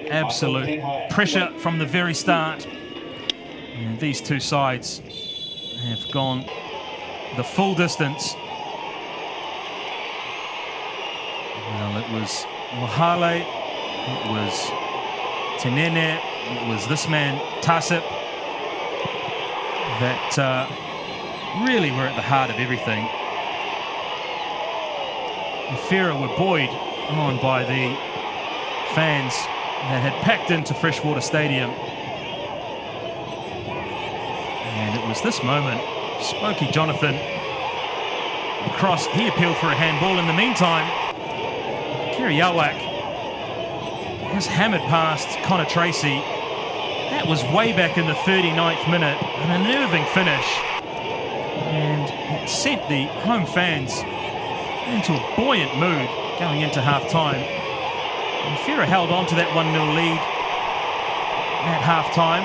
Absolute pressure from the very start. And these two sides have gone the full distance. Well, it was Wahale, it was Tenene, it was this man, Tasip, that really were at the heart of everything. Ifira were buoyed on by the fans that had packed into Freshwater Stadium. And it was this moment, Smokey Jonathan, across, he appealed for a handball. In the meantime, Kiriawak was hammered past Connor Tracy. That was way back in the 39th minute, an unnerving finish. And it sent the home fans into a buoyant mood going into half-time. And Ifira held on to that 1-0 lead at half-time.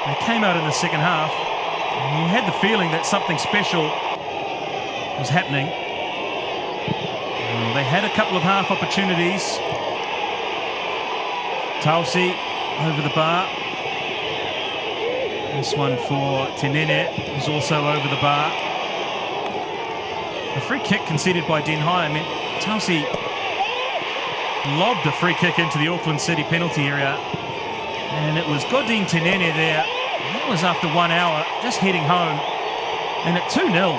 They came out in the second half, and you had the feeling that something special was happening. Well, they had a couple of half opportunities. Tausi over the bar. This one for Tenene was also over the bar. A free kick conceded by Den High. I mean, Tausi lobbed a free kick into the Auckland City penalty area, and it was Godin Tenene there. That was after 1 hour, just heading home. And at 2-0,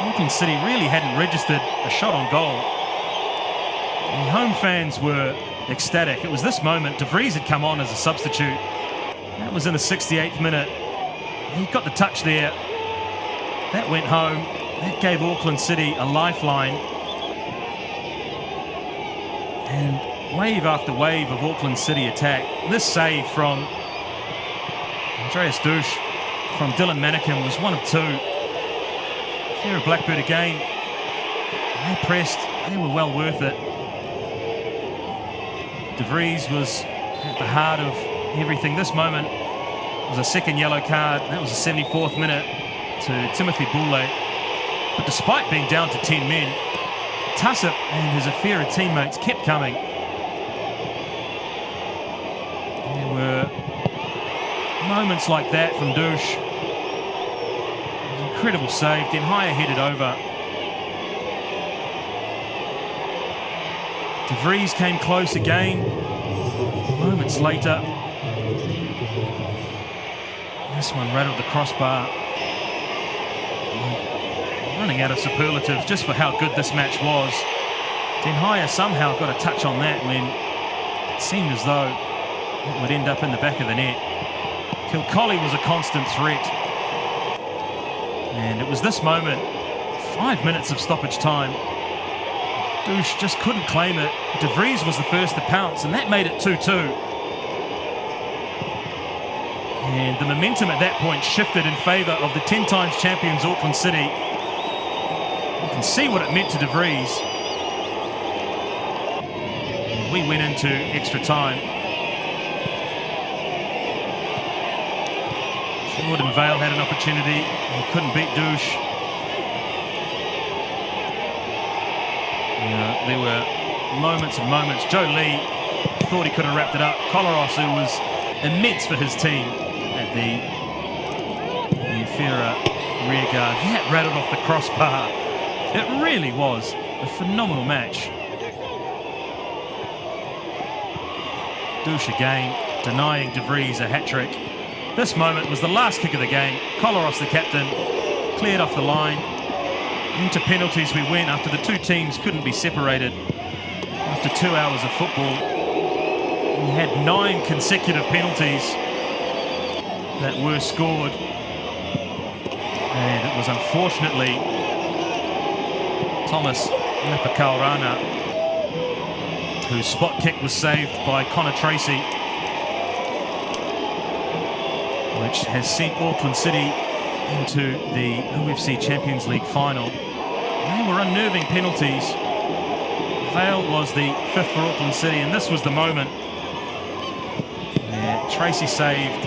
Auckland City really hadn't registered a shot on goal. The home fans were ecstatic. It was this moment. De Vries had come on as a substitute. That was in the 68th minute. He got the touch there. That went home. That gave Auckland City a lifeline. And wave after wave of Auckland City attack. This save from Andreas Douche from Dylan Manikin was one of two. Ifira Blackbird again. They pressed. They were well worth it. De Vries was at the heart of everything. This moment was a second yellow card. That was the 74th minute to Timothy Boulay. But despite being down to 10 men, Tasip and his Ifira teammates kept coming. There were moments like that from Douche. Incredible save. Den High headed over. De Vries came close again. Moments later, this one rattled the crossbar. Running out of superlatives just for how good this match was. Den High somehow got a touch on that when it seemed as though it would end up in the back of the net. Kilcolly was a constant threat. And it was this moment, 5 minutes of stoppage time. Douche just couldn't claim it. De Vries was the first to pounce, and that made it 2-2. And the momentum at that point shifted in favour of the 10 times champions Auckland City. You can see what it meant to De Vries. We went into extra time. Jordan Vale had an opportunity. He couldn't beat Douche. There were moments and moments. Joe Lee thought he could have wrapped it up. Coloros, who was immense for his team at the Ifira rear guard, that rattled off the crossbar. It really was a phenomenal match. Douche again, denying De Vries a hat-trick. This moment was the last kick of the game. Coloros, the captain, cleared off the line. Into penalties we went after the two teams couldn't be separated. After 2 hours of football, we had 9 consecutive penalties that were scored. And it was unfortunately Thomas Napakaurana whose spot kick was saved by Connor Tracy, which has sent Auckland City into the OFC Champions League final. They were unnerving penalties. Vale was the 5th for Auckland City, and this was the moment where Tracy saved